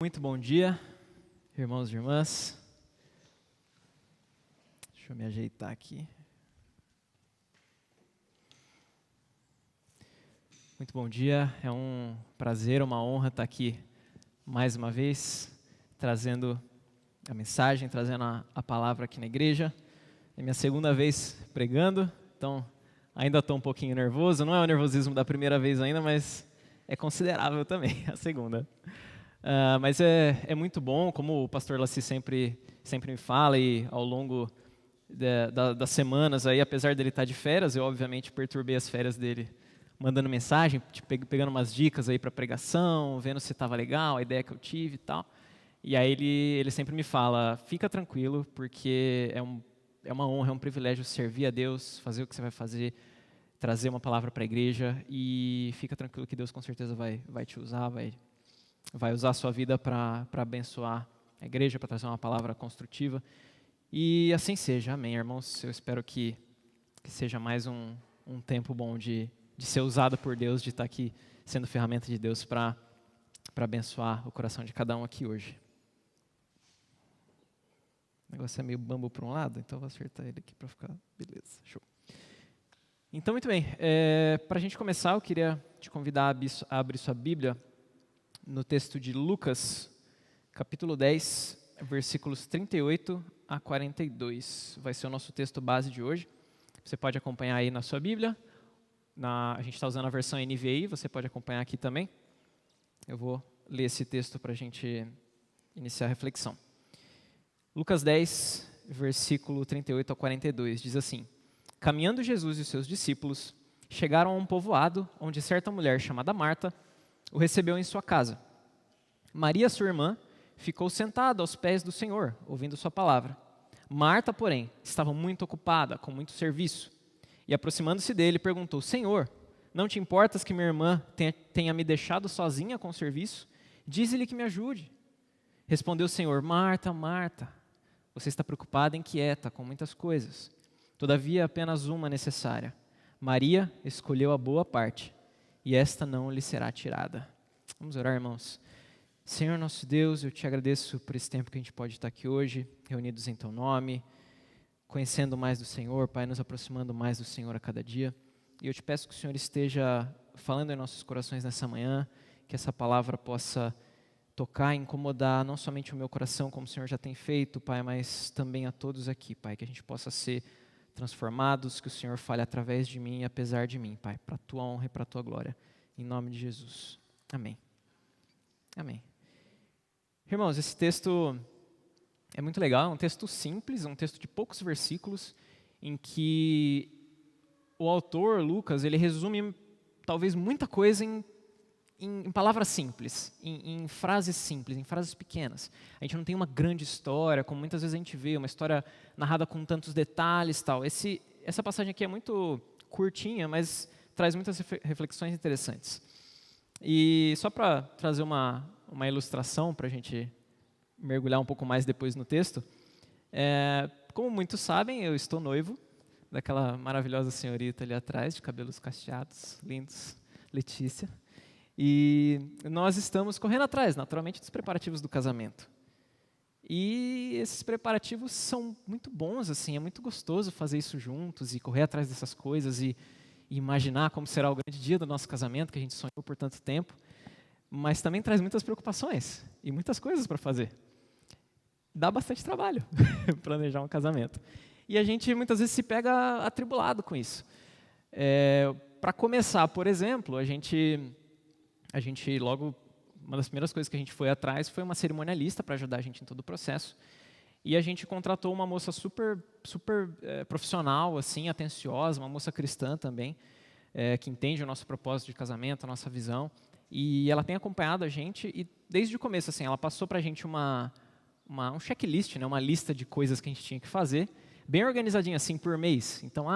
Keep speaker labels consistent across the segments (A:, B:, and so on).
A: Muito bom dia, irmãos e irmãs. Deixa eu me ajeitar aqui. Muito bom dia, é um prazer, uma honra estar aqui mais uma vez, trazendo a mensagem, trazendo a palavra aqui na igreja. É minha segunda vez pregando, então ainda estou um pouquinho nervoso. Não é o nervosismo da primeira vez ainda, mas é considerável também a segunda. Mas é muito bom, como o pastor Laci sempre me fala, e ao longo das semanas, aí, apesar dele estar de férias, eu obviamente perturbei as férias dele, mandando mensagem, pegando umas dicas aí para pregação, vendo se estava legal, a ideia que eu tive e tal. E aí ele sempre me fala, fica tranquilo, porque é uma honra, é um privilégio servir a Deus, fazer o que você vai fazer, trazer uma palavra para a igreja, e fica tranquilo que Deus com certeza vai te usar, vai usar a sua vida para abençoar a igreja, para trazer uma palavra construtiva. E assim seja, amém, irmãos. Eu espero que seja mais um tempo bom de ser usado por Deus, de estar aqui sendo ferramenta de Deus para abençoar o coração de cada um aqui hoje. O negócio é meio bambu para um lado, então eu vou acertar ele aqui para ficar... Beleza, show. Então, muito bem. Para a gente começar, eu queria te convidar a abrir sua Bíblia no texto de Lucas, capítulo 10, versículos 38 a 42. Vai ser o nosso texto base de hoje. Você pode acompanhar aí na sua Bíblia. A gente está usando a versão NVI, você pode acompanhar aqui também. Eu vou ler esse texto para a gente iniciar a reflexão. Lucas 10, versículo 38 a 42, diz assim: Caminhando Jesus e os seus discípulos, chegaram a um povoado onde certa mulher chamada Marta o recebeu em sua casa. Maria, sua irmã, ficou sentada aos pés do Senhor, ouvindo sua palavra. Marta, porém, estava muito ocupada, com muito serviço. E aproximando-se dele, perguntou: Senhor, não te importas que minha irmã tenha me deixado sozinha com o serviço? Dize-lhe que me ajude. Respondeu o Senhor: Marta, Marta, você está preocupada e inquieta com muitas coisas. Todavia, apenas uma necessária. Maria escolheu a boa parte, e esta não lhe será tirada. Vamos orar, irmãos. Senhor nosso Deus, eu te agradeço por esse tempo que a gente pode estar aqui hoje, reunidos em Teu nome, conhecendo mais do Senhor, Pai, nos aproximando mais do Senhor a cada dia. E eu te peço que o Senhor esteja falando em nossos corações nessa manhã, que essa palavra possa tocar e incomodar não somente o meu coração, como o Senhor já tem feito, Pai, mas também a todos aqui, Pai, que a gente possa ser transformados, que o Senhor fale através de mim e apesar de mim, Pai, para a Tua honra e para a Tua glória. Em nome de Jesus. Amém. Amém. Irmãos, esse texto é muito legal, é um texto simples, um texto de poucos versículos, em que o autor, Lucas, ele resume talvez muita coisa em palavras simples, em frases simples, em frases pequenas. A gente não tem uma grande história, como muitas vezes a gente vê, uma história narrada com tantos detalhes e tal. Essa passagem aqui é muito curtinha, mas traz muitas reflexões interessantes. E só para trazer uma ilustração, para a gente mergulhar um pouco mais depois no texto, como muitos sabem, eu estou noivo daquela maravilhosa senhorita ali atrás, de cabelos cacheados, lindos, Letícia. E nós estamos correndo atrás, naturalmente, dos preparativos do casamento. E esses preparativos são muito bons, assim, é muito gostoso fazer isso juntos e correr atrás dessas coisas e imaginar como será o grande dia do nosso casamento, que a gente sonhou por tanto tempo, mas também traz muitas preocupações e muitas coisas para fazer. Dá bastante trabalho planejar um casamento. E a gente muitas vezes se pega atribulado com isso. Para começar, por exemplo, a gente logo, uma das primeiras coisas que a gente foi atrás foi uma cerimonialista para ajudar a gente em todo o processo. E a gente contratou uma moça super profissional, assim, atenciosa, uma moça cristã também, que entende o nosso propósito de casamento, a nossa visão. E ela tem acompanhado a gente e desde o começo, assim, ela passou para a gente um checklist, né, uma lista de coisas que a gente tinha que fazer, bem organizadinha, assim, por mês. Então,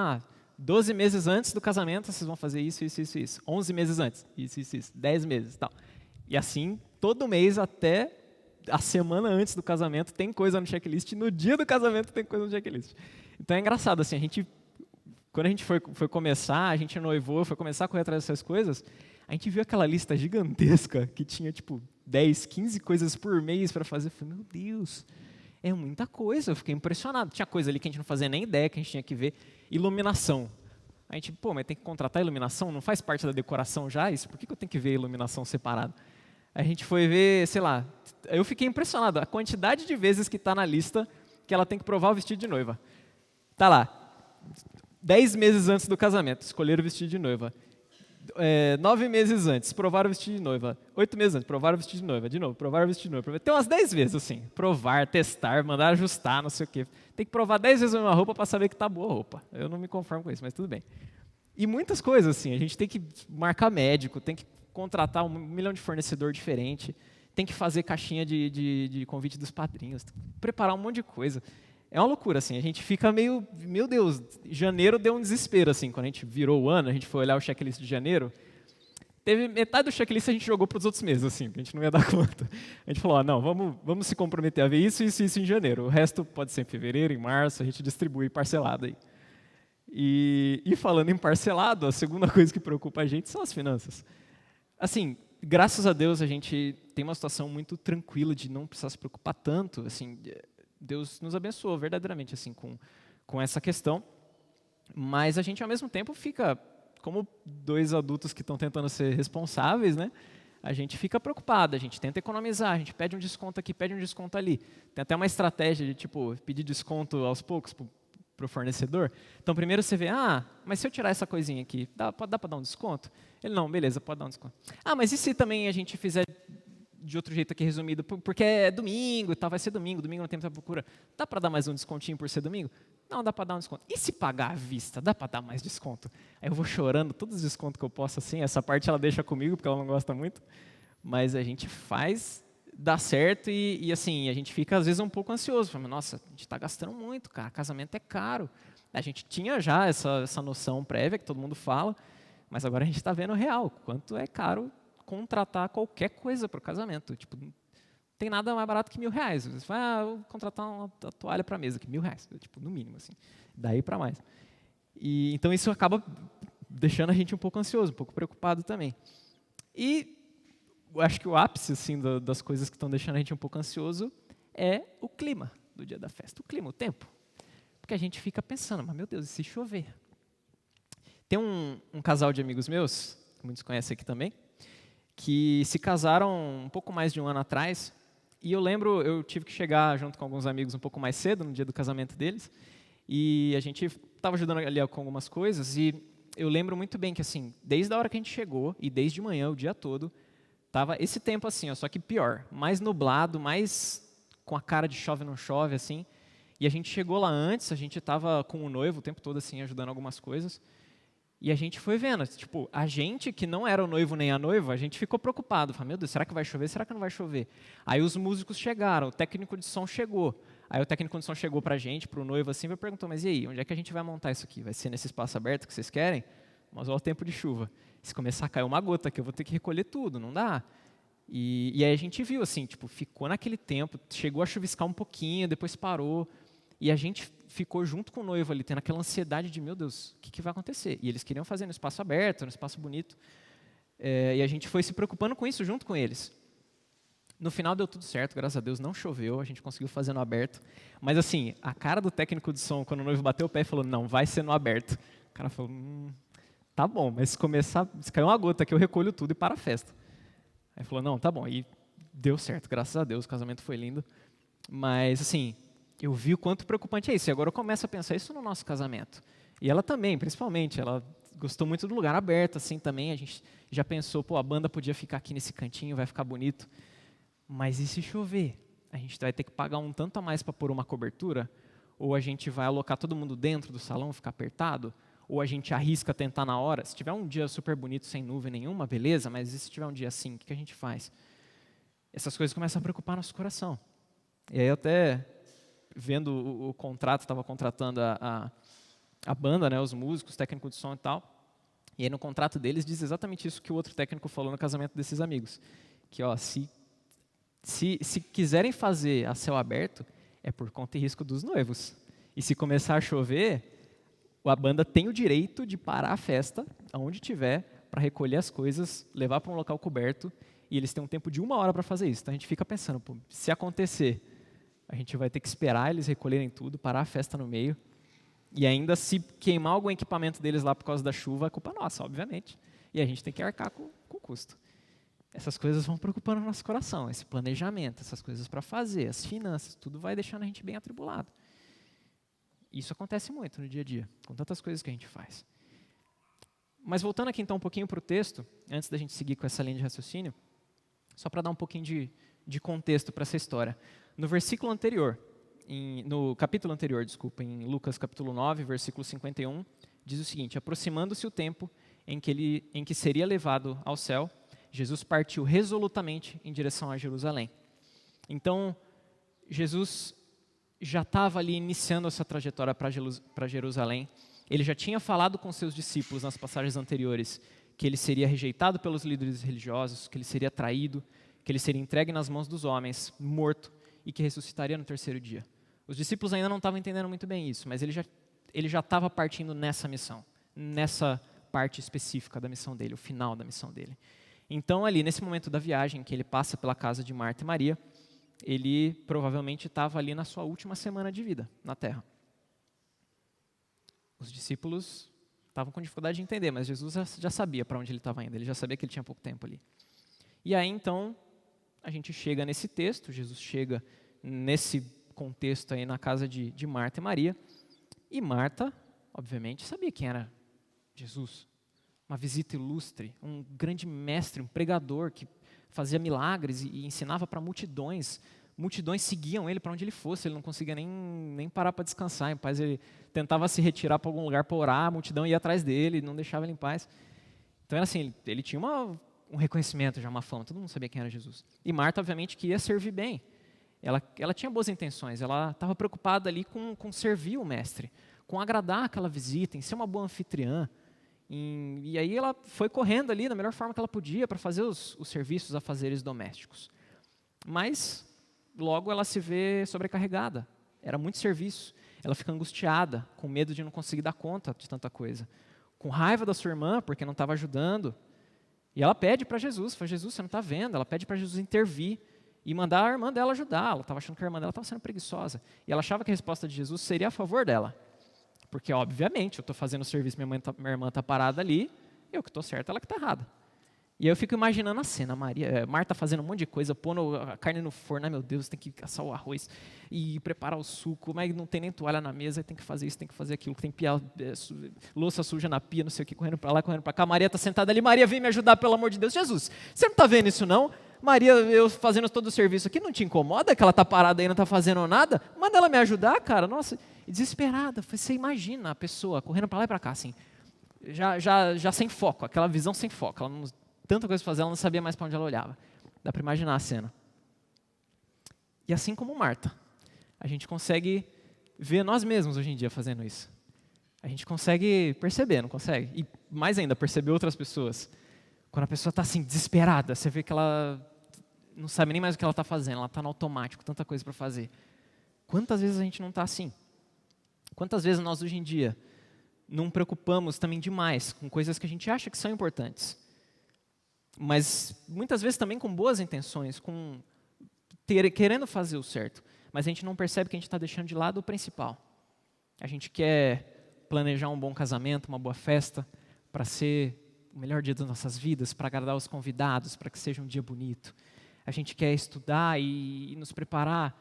A: 12 meses antes do casamento, vocês vão fazer isso, isso, isso, isso. 11 meses antes, isso, isso, isso. 10 meses, tal. E assim, todo mês até a semana antes do casamento tem coisa no checklist, no dia do casamento tem coisa no checklist. Então é engraçado, assim, quando a gente foi começar, a gente noivou, foi começar a correr atrás dessas coisas, a gente viu aquela lista gigantesca que tinha, tipo, 10, 15 coisas por mês para fazer. Eu falei, meu Deus, é muita coisa. Eu fiquei impressionado. Tinha coisa ali que a gente não fazia nem ideia, que a gente tinha que ver. Iluminação. A gente, mas tem que contratar iluminação? Não faz parte da decoração já isso? Por que eu tenho que ver a iluminação separada? A gente foi ver, sei lá, eu fiquei impressionado. A quantidade de vezes que está na lista que ela tem que provar o vestido de noiva. Tá lá, 10 meses antes do casamento, escolher o vestido de noiva. 9 meses antes, provar o vestido de noiva. 8 meses antes, provar o vestido de noiva. De novo, provar o vestido de noiva. Tem umas 10 vezes assim, provar, testar, mandar ajustar, não sei o quê. Tem que provar 10 vezes a mesma roupa para saber que tá boa a roupa. Eu não me conformo com isso, mas tudo bem. E muitas coisas assim, a gente tem que marcar médico, tem que contratar 1 milhão de fornecedor diferente, tem que fazer caixinha de convite dos padrinhos, tem que preparar um monte de coisa. É uma loucura, assim, a gente fica meio, meu Deus, janeiro deu um desespero, assim, quando a gente virou o ano, a gente foi olhar o checklist de janeiro, teve metade do checklist a gente jogou para os outros meses, assim, porque a gente não ia dar conta. A gente falou, não, vamos se comprometer a ver isso em janeiro, o resto pode ser em fevereiro, em março, a gente distribui parcelado aí. E falando em parcelado, a segunda coisa que preocupa a gente são as finanças. Assim, graças a Deus a gente tem uma situação muito tranquila de não precisar se preocupar tanto, assim, Deus nos abençoou verdadeiramente assim com essa questão, mas a gente ao mesmo tempo fica, como 2 adultos que estão tentando ser responsáveis, né? A gente fica preocupado, a gente tenta economizar, a gente pede um desconto aqui, pede um desconto ali. Tem até uma estratégia de tipo pedir desconto aos poucos para o fornecedor. Então primeiro você vê, mas se eu tirar essa coisinha aqui, dá para dar um desconto? Ele, não, beleza, pode dar um desconto. Mas e se também a gente fizer de outro jeito aqui resumido, porque é domingo e tal, vai ser domingo não tem muita procura. Dá para dar mais um descontinho por ser domingo? Não, dá para dar um desconto. E se pagar à vista, dá para dar mais desconto? Aí eu vou chorando todos os descontos que eu posso, assim, essa parte ela deixa comigo, porque ela não gosta muito, mas a gente faz, dá certo e assim, a gente fica às vezes um pouco ansioso, fala, nossa, a gente está gastando muito, cara, casamento é caro. A gente tinha já essa noção prévia, que todo mundo fala, mas agora a gente está vendo real, quanto é caro contratar qualquer coisa para o casamento. Tipo, não tem nada mais barato que R$1.000. Você vai, vou contratar uma toalha para a mesa, que R$1.000, tipo, no mínimo, assim. Daí para mais. E, então isso acaba deixando a gente um pouco ansioso, um pouco preocupado também. E eu acho que o ápice assim, das coisas que estão deixando a gente um pouco ansioso é o clima do dia da festa. O clima, o tempo. Porque a gente fica pensando, mas meu Deus, e se chover? Tem um casal de amigos meus, que muitos conhecem aqui também, que se casaram um pouco mais de um ano atrás, e eu lembro, eu tive que chegar junto com alguns amigos um pouco mais cedo, no dia do casamento deles, e a gente estava ajudando ali com algumas coisas, e eu lembro muito bem que, assim, desde a hora que a gente chegou, e desde manhã, o dia todo, estava esse tempo assim, ó, só que pior, mais nublado, mais com a cara de chove não chove, assim, e a gente chegou lá antes, a gente estava com o noivo o tempo todo, assim, ajudando algumas coisas, e a gente foi vendo, tipo, a gente que não era o noivo nem a noiva, a gente ficou preocupado. Falei, meu Deus, será que vai chover? Será que não vai chover? Aí os músicos chegaram, o técnico de som chegou. Aí o técnico de som chegou pra gente, pro noivo assim, e perguntou, mas e aí, onde é que a gente vai montar isso aqui? Vai ser nesse espaço aberto que vocês querem? Mas olha o tempo de chuva. Se começar a cair uma gota aqui, eu vou ter que recolher tudo, não dá. E aí a gente viu assim, tipo, ficou naquele tempo, chegou a chuviscar um pouquinho, depois parou. E a gente ficou junto com o noivo ali, tendo aquela ansiedade de, meu Deus, o que vai acontecer? E eles queriam fazer no espaço aberto, no espaço bonito. E a gente foi se preocupando com isso junto com eles. No final deu tudo certo, graças a Deus, não choveu, a gente conseguiu fazer no aberto. Mas assim, a cara do técnico de som, quando o noivo bateu o pé e falou, não, vai ser no aberto. O cara falou, tá bom, mas se cair uma gota aqui, eu recolho tudo e para a festa. Aí falou, não, tá bom. E deu certo, graças a Deus, o casamento foi lindo. Mas assim, eu vi o quanto preocupante é isso. E agora eu começo a pensar isso no nosso casamento. E ela também, principalmente, ela gostou muito do lugar aberto, assim, também. A gente já pensou, a banda podia ficar aqui nesse cantinho, vai ficar bonito. Mas e se chover? A gente vai ter que pagar um tanto a mais para pôr uma cobertura? Ou a gente vai alocar todo mundo dentro do salão, ficar apertado? Ou a gente arrisca tentar na hora? Se tiver um dia super bonito, sem nuvem nenhuma, beleza, mas e se tiver um dia assim, o que a gente faz? Essas coisas começam a preocupar nosso coração. E aí até vendo o contrato, estava contratando a banda, né, os músicos, técnico de som e tal, e aí no contrato deles diz exatamente isso que o outro técnico falou no casamento desses amigos, que se quiserem fazer a céu aberto, é por conta e risco dos noivos. E se começar a chover, a banda tem o direito de parar a festa, aonde tiver, para recolher as coisas, levar para um local coberto e eles têm um tempo de 1 hora para fazer isso. Então a gente fica pensando, pô, se acontecer, a gente vai ter que esperar eles recolherem tudo, parar a festa no meio, e ainda se queimar algum equipamento deles lá por causa da chuva, é culpa nossa, obviamente. E a gente tem que arcar com o custo. Essas coisas vão preocupando o nosso coração, esse planejamento, essas coisas para fazer, as finanças, tudo vai deixando a gente bem atribulado. Isso acontece muito no dia a dia, com tantas coisas que a gente faz. Mas voltando aqui então um pouquinho para o texto, antes da gente seguir com essa linha de raciocínio, só para dar um pouquinho de contexto para essa história. No versículo anterior, no capítulo anterior, desculpa, em Lucas capítulo 9, versículo 51, diz o seguinte: aproximando-se o tempo em que seria levado ao céu, Jesus partiu resolutamente em direção a Jerusalém. Então, Jesus já estava ali iniciando essa trajetória para Jerusalém. Ele já tinha falado com seus discípulos nas passagens anteriores que ele seria rejeitado pelos líderes religiosos, que ele seria traído, que ele seria entregue nas mãos dos homens, morto, e que ressuscitaria no 3º dia. Os discípulos ainda não estavam entendendo muito bem isso, mas ele já estava partindo nessa missão, nessa parte específica da missão dele, o final da missão dele. Então, ali, nesse momento da viagem, que ele passa pela casa de Marta e Maria, ele provavelmente estava ali na sua última semana de vida na Terra. Os discípulos estavam com dificuldade de entender, mas Jesus já sabia para onde ele estava indo, ele já sabia que ele tinha pouco tempo ali. E aí, então, a gente chega nesse texto, Jesus chega nesse contexto aí na casa de Marta e Maria, e Marta, obviamente, sabia quem era Jesus. Uma visita ilustre, um grande mestre, um pregador que fazia milagres e ensinava para multidões. Multidões seguiam ele para onde ele fosse, ele não conseguia nem parar para descansar. Em paz, ele tentava se retirar para algum lugar para orar, a multidão ia atrás dele, não deixava ele em paz. Então era assim, ele tinha um reconhecimento, já uma fama, todo mundo sabia quem era Jesus. E Marta, obviamente, que ia servir bem. Ela tinha boas intenções, ela estava preocupada ali com servir o mestre, com agradar aquela visita, em ser uma boa anfitriã. E aí ela foi correndo ali da melhor forma que ela podia para fazer os serviços, afazeres domésticos. Mas logo ela se vê sobrecarregada, era muito serviço. Ela fica angustiada, com medo de não conseguir dar conta de tanta coisa. Com raiva da sua irmã, porque não estava ajudando. E ela pede para Jesus, fala: Jesus, você não está vendo? Ela pede para Jesus intervir e mandar a irmã dela ajudar. Ela estava achando que a irmã dela estava sendo preguiçosa. E ela achava que a resposta de Jesus seria a favor dela. Porque, obviamente, eu estou fazendo o serviço, minha irmã está parada ali, eu que estou certo, ela que está errada. E aí eu fico imaginando a cena, Marta fazendo um monte de coisa, pondo a carne no forno, meu Deus, tem que assar o arroz e preparar o suco, mas não tem nem toalha na mesa, tem que fazer isso, tem que fazer aquilo, tem louça suja na pia, não sei o que, correndo para lá, correndo para cá. Maria está sentada ali: Maria, vem me ajudar, pelo amor de Deus. Jesus, você não está vendo isso não? Maria, eu fazendo todo o serviço aqui, não te incomoda que ela está parada aí e não está fazendo nada? Manda ela me ajudar, cara. Nossa, desesperada. Você imagina a pessoa correndo para lá e para cá, assim, já sem foco, aquela visão sem foco. Ela não, tanta coisa para fazer, ela não sabia mais para onde ela olhava. Dá para imaginar a cena. E assim como Marta, a gente consegue ver nós mesmos hoje em dia fazendo isso. A gente consegue perceber, não consegue? E mais ainda, perceber outras pessoas. Quando a pessoa está assim, desesperada, você vê que ela não sabe nem mais o que ela está fazendo, ela está no automático, tanta coisa para fazer. Quantas vezes a gente não está assim? Quantas vezes nós hoje em dia não preocupamos também demais com coisas que a gente acha que são importantes? Mas muitas vezes também com boas intenções, querendo fazer o certo. Mas a gente não percebe que a gente está deixando de lado o principal. A gente quer planejar um bom casamento, uma boa festa, para ser o melhor dia das nossas vidas, para agradar os convidados, para que seja um dia bonito. A gente quer estudar e nos preparar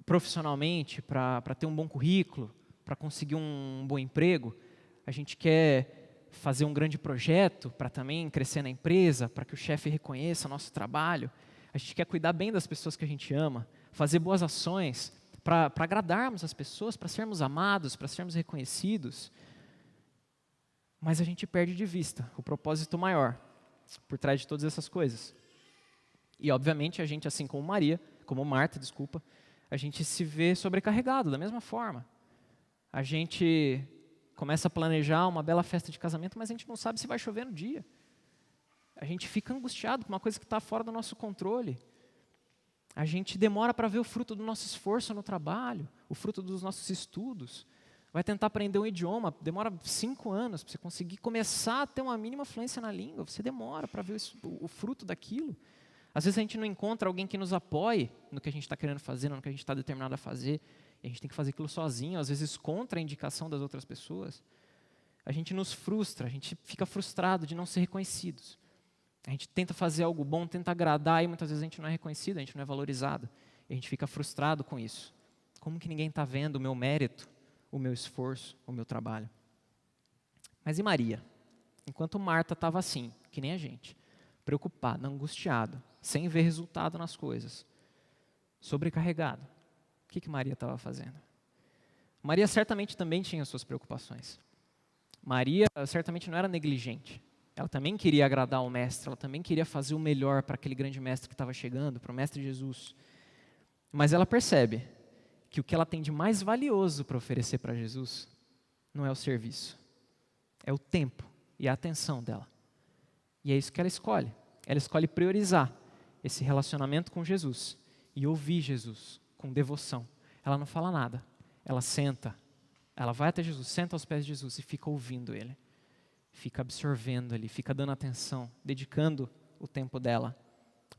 A: profissionalmente para ter um bom currículo, para conseguir um bom emprego. A gente quer fazer um grande projeto para também crescer na empresa, para que o chefe reconheça o nosso trabalho. A gente quer cuidar bem das pessoas que a gente ama, fazer boas ações para agradarmos as pessoas, para sermos amados, para sermos reconhecidos. Mas a gente perde de vista o propósito maior por trás de todas essas coisas. E, obviamente, a gente, assim como Marta, a gente se vê sobrecarregado da mesma forma. A gente começa a planejar uma bela festa de casamento, mas a gente não sabe se vai chover no dia. A gente fica angustiado com uma coisa que está fora do nosso controle. A gente demora para ver o fruto do nosso esforço no trabalho, o fruto dos nossos estudos. Vai tentar aprender um idioma, demora 5 anos para você conseguir começar a ter uma mínima fluência na língua. Você demora para ver o fruto daquilo. Às vezes a gente não encontra alguém que nos apoie no que a gente está querendo fazer, no que a gente está determinado a fazer. E a gente tem que fazer aquilo sozinho, às vezes contra a indicação das outras pessoas. A gente nos frustra, a gente fica frustrado de não ser reconhecidos. A gente tenta fazer algo bom, tenta agradar, e muitas vezes a gente não é reconhecido, a gente não é valorizado. E a gente fica frustrado com isso. Como que ninguém está vendo o meu mérito, o meu esforço, o meu trabalho? Mas e Maria? Enquanto Marta estava assim, que nem a gente, preocupada, angustiada, sem ver resultado nas coisas, sobrecarregada, o que Maria estava fazendo? Maria certamente também tinha suas preocupações. Maria certamente não era negligente. Ela também queria agradar o mestre, ela também queria fazer o melhor para aquele grande mestre que estava chegando, para o mestre Jesus. Mas ela percebe que o que ela tem de mais valioso para oferecer para Jesus não é o serviço, é o tempo e a atenção dela. E é isso que ela escolhe. Ela escolhe priorizar esse relacionamento com Jesus e ouvir Jesus com devoção. Ela não fala nada, ela senta, ela vai até Jesus, senta aos pés de Jesus e fica ouvindo Ele. Fica absorvendo Ele, fica dando atenção, dedicando o tempo dela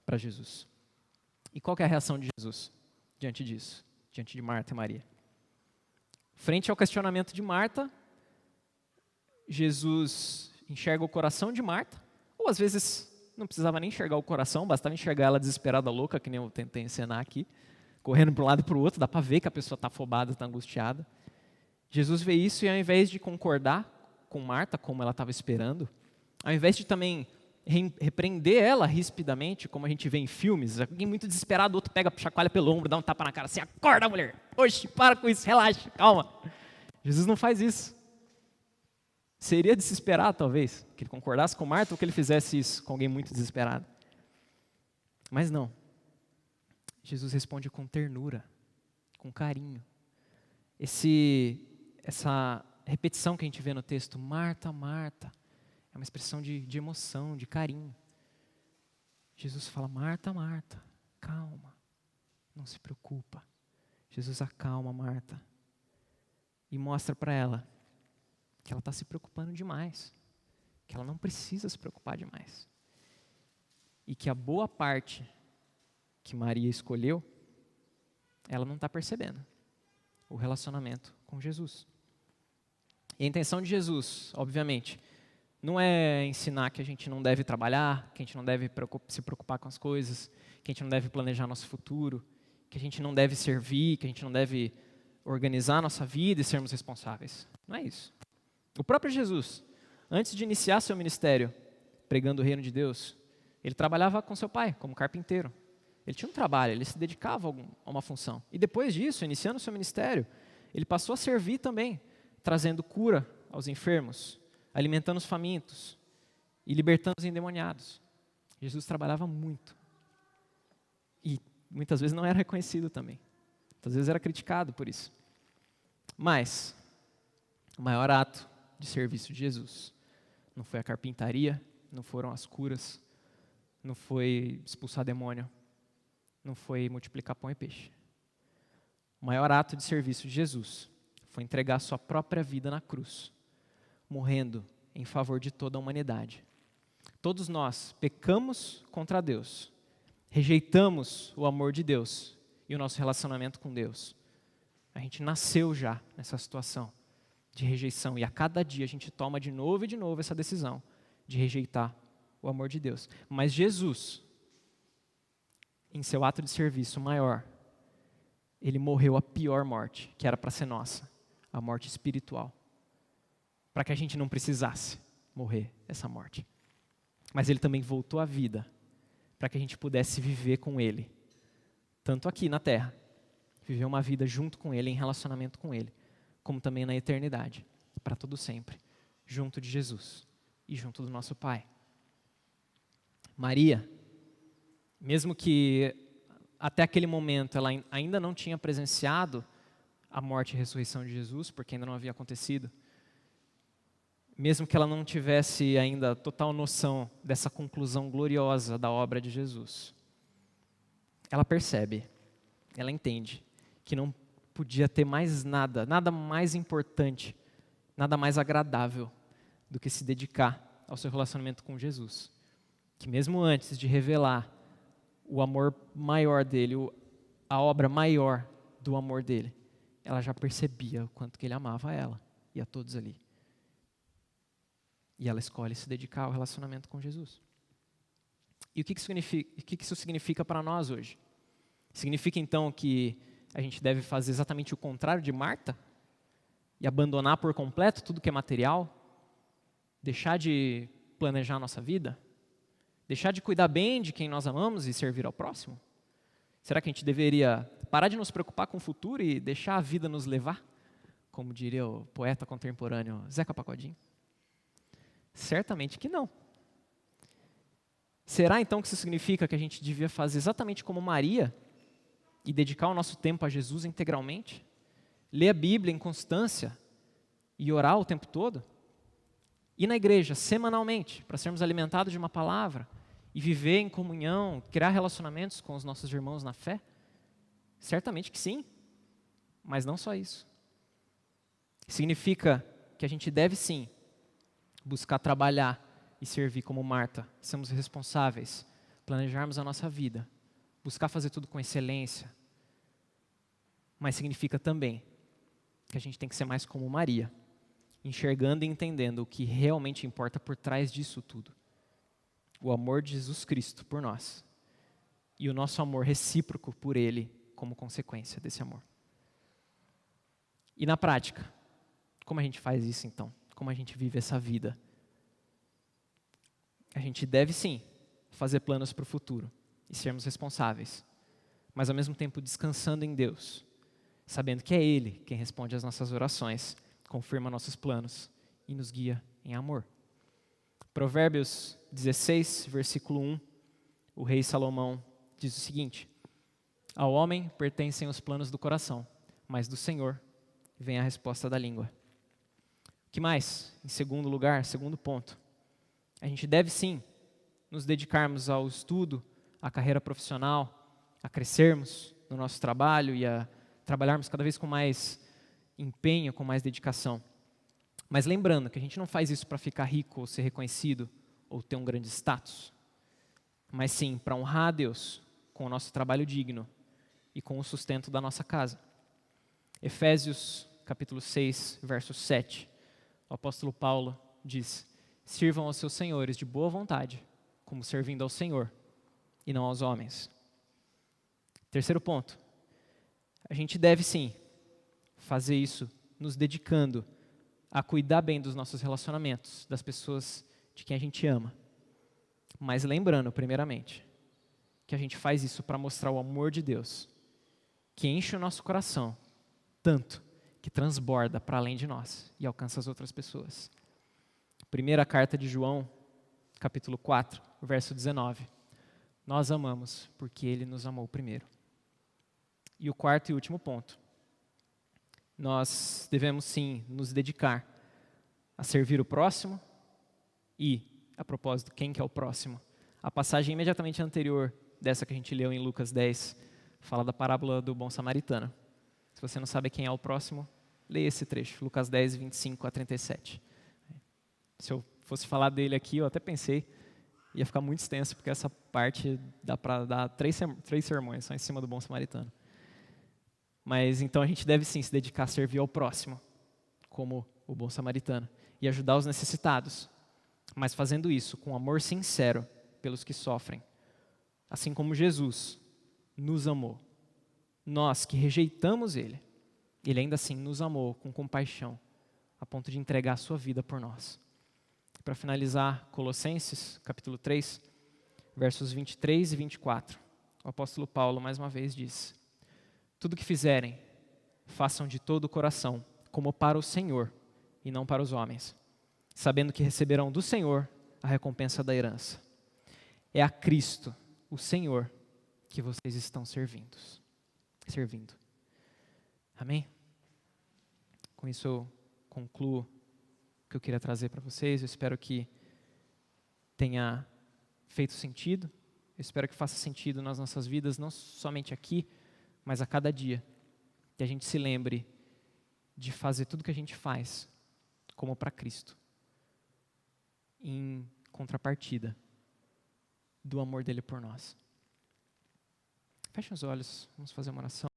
A: para Jesus. E qual que é a reação de Jesus diante disso? Diante de Marta e Maria? Frente ao questionamento de Marta, Jesus enxerga o coração de Marta, ou às vezes não precisava nem enxergar o coração, bastava enxergar ela desesperada, louca, que nem eu tentei encenar aqui, correndo para um lado e para o outro, dá para ver que a pessoa está afobada, está angustiada. Jesus vê isso e ao invés de concordar com Marta, como ela estava esperando, ao invés de também repreender ela rispidamente, como a gente vê em filmes, alguém muito desesperado, o outro pega, chacoalha pelo ombro, dá um tapa na cara, assim, acorda mulher, oxe, para com isso, relaxa, calma. Jesus não faz isso. Seria desesperado talvez, que ele concordasse com Marta ou que ele fizesse isso com alguém muito desesperado. Mas não. Jesus responde com ternura, com carinho. Essa repetição que a gente vê no texto, Marta, Marta, é uma expressão de emoção, de carinho. Jesus fala, Marta, Marta, calma, não se preocupa. Jesus acalma Marta e mostra para ela que ela está se preocupando demais, que ela não precisa se preocupar demais. E que a boa parte que Maria escolheu, ela não está percebendo o relacionamento com Jesus. E a intenção de Jesus, obviamente, não é ensinar que a gente não deve trabalhar, que a gente não deve se preocupar com as coisas, que a gente não deve planejar nosso futuro, que a gente não deve servir, que a gente não deve organizar nossa vida e sermos responsáveis. Não é isso. O próprio Jesus, antes de iniciar seu ministério pregando o reino de Deus, ele trabalhava com seu pai como carpinteiro. Ele tinha um trabalho, ele se dedicava a uma função. E depois disso, iniciando seu ministério, ele passou a servir também, trazendo cura aos enfermos, alimentando os famintos e libertando os endemoniados. Jesus trabalhava muito. E muitas vezes não era reconhecido também. Muitas vezes era criticado por isso. Mas o maior ato de serviço de Jesus não foi a carpintaria, não foram as curas, não foi expulsar demônio, não foi multiplicar pão e peixe. O maior ato de serviço de Jesus foi entregar sua própria vida na cruz, morrendo em favor de toda a humanidade. Todos nós pecamos contra Deus, rejeitamos o amor de Deus e o nosso relacionamento com Deus. A gente nasceu já nessa situação de rejeição e a cada dia a gente toma de novo e de novo essa decisão de rejeitar o amor de Deus. Mas Jesus, em seu ato de serviço maior, ele morreu a pior morte, que era para ser nossa, a morte espiritual, para que a gente não precisasse morrer essa morte. Mas ele também voltou à vida, para que a gente pudesse viver com ele, tanto aqui na terra, viver uma vida junto com ele, em relacionamento com ele, como também na eternidade, para todo sempre, junto de Jesus e junto do nosso Pai. Maria, mesmo que até aquele momento ela ainda não tinha presenciado a morte e ressurreição de Jesus, porque ainda não havia acontecido, mesmo que ela não tivesse ainda total noção dessa conclusão gloriosa da obra de Jesus, ela percebe, ela entende que não podia ter mais nada, nada mais importante, nada mais agradável do que se dedicar ao seu relacionamento com Jesus. Que mesmo antes de revelar o amor maior dele, a obra maior do amor dele, ela já percebia o quanto que ele amava ela e a todos ali. E ela escolhe se dedicar ao relacionamento com Jesus. E o que isso significa para nós hoje? Significa então que a gente deve fazer exatamente o contrário de Marta? E abandonar por completo tudo que é material? Deixar de planejar a nossa vida? Deixar de cuidar bem de quem nós amamos e servir ao próximo? Será que a gente deveria parar de nos preocupar com o futuro e deixar a vida nos levar? Como diria o poeta contemporâneo Zeca Pagodinho? Certamente que não. Será então que isso significa que a gente devia fazer exatamente como Maria e dedicar o nosso tempo a Jesus integralmente? Ler a Bíblia em constância e orar o tempo todo? Ir na igreja semanalmente para sermos alimentados de uma palavra e viver em comunhão, criar relacionamentos com os nossos irmãos na fé? Certamente que sim, mas não só isso. Significa que a gente deve sim buscar trabalhar e servir como Marta, sermos responsáveis, planejarmos a nossa vida, buscar fazer tudo com excelência. Mas significa também que a gente tem que ser mais como Maria, enxergando e entendendo o que realmente importa por trás disso tudo. O amor de Jesus Cristo por nós e o nosso amor recíproco por Ele como consequência desse amor. E na prática, como a gente faz isso então? Como a gente vive essa vida? A gente deve sim fazer planos para o futuro e sermos responsáveis, mas ao mesmo tempo descansando em Deus, sabendo que é Ele quem responde às nossas orações, confirma nossos planos e nos guia em amor. Provérbios 16, versículo 1, o rei Salomão diz o seguinte: ao homem pertencem os planos do coração, mas do Senhor vem a resposta da língua. O que mais? Em segundo lugar, segundo ponto, a gente deve sim nos dedicarmos ao estudo, à carreira profissional, a crescermos no nosso trabalho e a trabalharmos cada vez com mais empenho, com mais dedicação. Mas lembrando que a gente não faz isso para ficar rico ou ser reconhecido ou ter um grande status, mas sim para honrar a Deus com o nosso trabalho digno e com o sustento da nossa casa. Efésios capítulo 6, verso 7, o apóstolo Paulo diz: sirvam aos seus senhores de boa vontade, como servindo ao Senhor e não aos homens. Terceiro ponto, a gente deve sim fazer isso nos dedicando a cuidar bem dos nossos relacionamentos, das pessoas de quem a gente ama. Mas lembrando, primeiramente, que a gente faz isso para mostrar o amor de Deus, que enche o nosso coração, tanto que transborda para além de nós e alcança as outras pessoas. Primeira carta de João, capítulo 4, verso 19. Nós amamos porque Ele nos amou primeiro. E o quarto e último ponto. Nós devemos sim nos dedicar a servir o próximo e, a propósito, quem que é o próximo? A passagem imediatamente anterior dessa que a gente leu em Lucas 10, fala da parábola do bom samaritano. Se você não sabe quem é o próximo, leia esse trecho, Lucas 10, 25 a 37. Se eu fosse falar dele aqui, eu até pensei, ia ficar muito extenso, porque essa parte dá para dar três sermões só em cima do bom samaritano. Mas então a gente deve sim se dedicar a servir ao próximo, como o bom samaritano, e ajudar os necessitados, mas fazendo isso com amor sincero pelos que sofrem, assim como Jesus nos amou. Nós que rejeitamos Ele, Ele ainda assim nos amou com compaixão, a ponto de entregar a sua vida por nós. Para finalizar, Colossenses, capítulo 3, versos 23 e 24, o apóstolo Paulo mais uma vez diz: tudo que fizerem, façam de todo o coração, como para o Senhor e não para os homens, sabendo que receberão do Senhor a recompensa da herança. É a Cristo, o Senhor, que vocês estão servindo. Amém? Com isso eu concluo o que eu queria trazer para vocês. Eu espero que tenha feito sentido. Eu espero que faça sentido nas nossas vidas, não somente aqui, mas a cada dia. que a gente se lembre de fazer tudo que a gente faz como para Cristo, em contrapartida do amor dele por nós. Feche os olhos, vamos fazer uma oração.